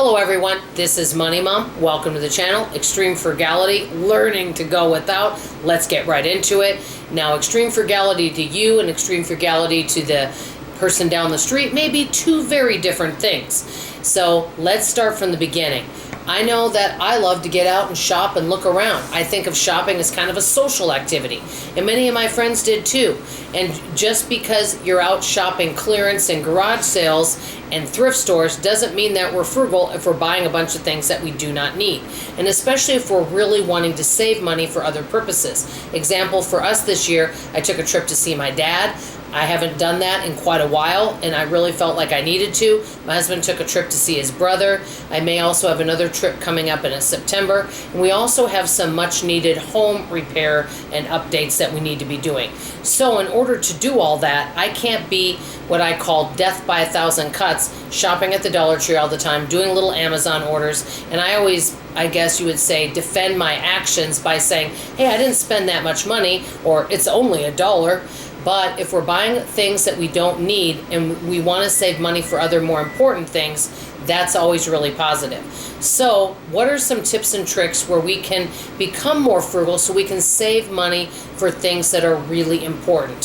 Hello everyone, this is Money Mom. Welcome to the channel. Extreme Frugality, learning to go without. Let's get right into it. Now, extreme frugality to you and extreme frugality to the person down the street may be two very different things. So let's start from the beginning. I know that I love to get out and shop and look around. I think of shopping as kind of a social activity, and many of my friends did too. And just because you're out shopping clearance and garage sales and thrift stores doesn't mean that we're frugal if we're buying a bunch of things that we do not need. And especially if we're really wanting to save money for other purposes. Example, for us this year, I took a trip to see my dad. I haven't done that in quite a while, and I really felt like I needed to. My husband took a trip to see his brother. I may also have another trip coming up in September. And we also have some much needed home repair and updates that we need to be doing. So in order to do all that, I can't be what I call death by a thousand cuts, shopping at the Dollar Tree all the time, doing little Amazon orders. And I always, I guess you would say, defend my actions by saying, hey, I didn't spend that much money, or it's only $1. But if we're buying things that we don't need and we want to save money for other more important things, that's always really positive. So what are some tips and tricks where we can become more frugal so we can save money for things that are really important?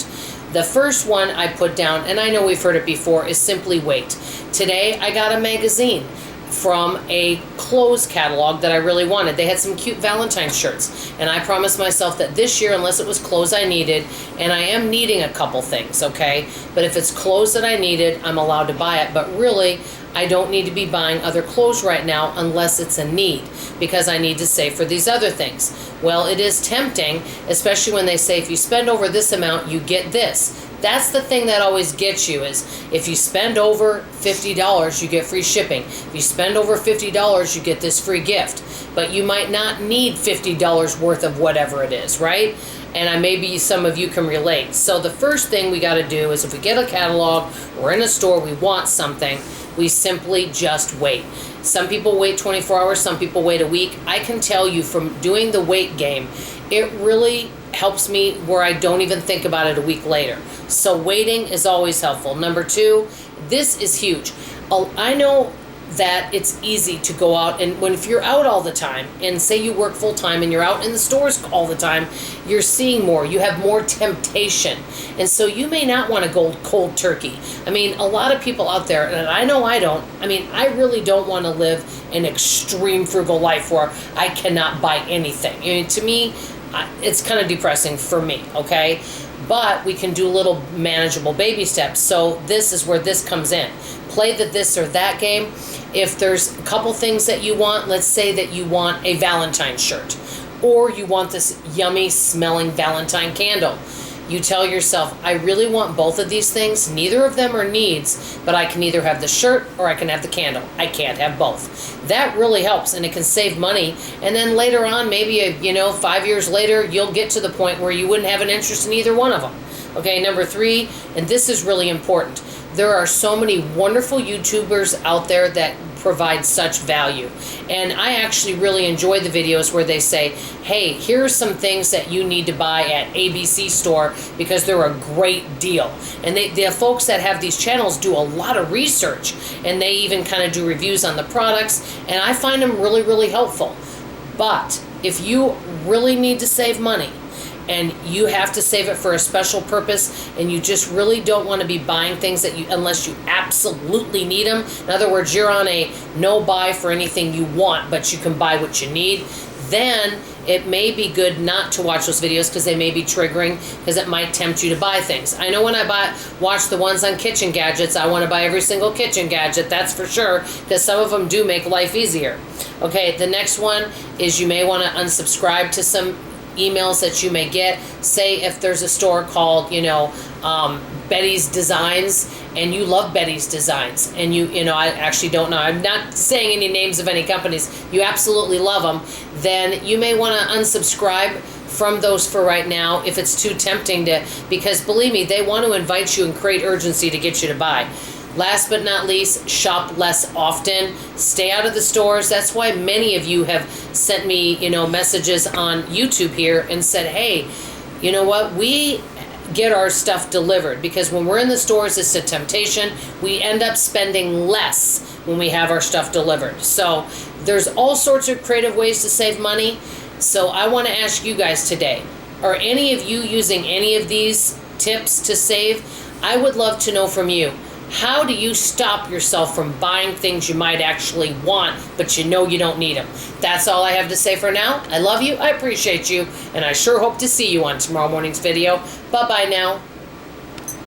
The first one I put down, and I know we've heard it before, is simply wait. Today I got a magazine from a clothes catalog that I really wanted. They had some cute Valentine's shirts, and I promised myself that this year, unless it was clothes I needed, and I am needing a couple things, okay? But if it's clothes that I needed, I'm allowed to buy it. But really, I don't need to be buying other clothes right now unless it's a need, because I need to save for these other things. Well, it is tempting, especially when they say if you spend over this amount, you get this. That's the thing that always gets you, is if you spend over $50, you get free shipping. If you spend over $50, you get this free gift. But you might not need $50 worth of whatever it is, right? And maybe some of you can relate. So the first thing we got to do is if we get a catalog, we're in a store, we want something, we simply just wait. Some people wait 24 hours, some people wait a week. I can tell you from doing the wait game, it really helps me where I don't even think about it a week later. So waiting is always helpful. Number two, this is huge. I know that it's easy to go out, and if you're out all the time, and say you work full time and you're out in the stores all the time, you're seeing more, you have more temptation. And so you may not want to go cold turkey. I mean, a lot of people out there, and I know I don't, I really don't want to live an extreme frugal life where I cannot buy anything. To me, it's kind of depressing for me, okay? But we can do little manageable baby steps. So this is where this comes in. Play the this or that game. If there's a couple things that you want, let's say that you want a Valentine's shirt, or you want this yummy smelling Valentine candle. You tell yourself, I really want both of these things. Neither of them are needs, but I can either have the shirt or I can have the candle. I can't have both. That really helps, and it can save money. And then later on, maybe 5 years later, you'll get to the point where you wouldn't have an interest in either one of them. Okay, number three, and this is really important. There are so many wonderful YouTubers out there that provide such value. And I actually really enjoy the videos where they say, hey, here's some things that you need to buy at ABC store because they're a great deal. And the folks that have these channels do a lot of research, and they even kind of do reviews on the products, and I find them really, really helpful. But if you really need to save money, and you have to save it for a special purpose, and you just really don't want to be buying things that unless you absolutely need them. In other words, you're on a no buy for anything you want, but you can buy what you need. Then it may be good not to watch those videos because they may be triggering, because it might tempt you to buy things. I know when I watch the ones on kitchen gadgets, I want to buy every single kitchen gadget, that's for sure, because some of them do make life easier. Okay, the next one is you may want to unsubscribe to some emails that you may get. Say if there's a store called Betty's Designs, and you love Betty's Designs, and I actually don't know, I'm not saying any names of any companies, you absolutely love them, then you may want to unsubscribe from those for right now if it's too tempting because believe me, they want to invite you and create urgency to get you to buy. Last but not least, shop less often. Stay out of the stores. That's why many of you have sent me, messages on YouTube here and said, hey, you know what? We get our stuff delivered, because when we're in the stores, it's a temptation. We end up spending less when we have our stuff delivered. So there's all sorts of creative ways to save money. So I want to ask you guys today, are any of you using any of these tips to save? I would love to know from you. How do you stop yourself from buying things you might actually want, but you know you don't need them? That's all I have to say for now. I love you, I appreciate you, and I sure hope to see you on tomorrow morning's video. Bye-bye now.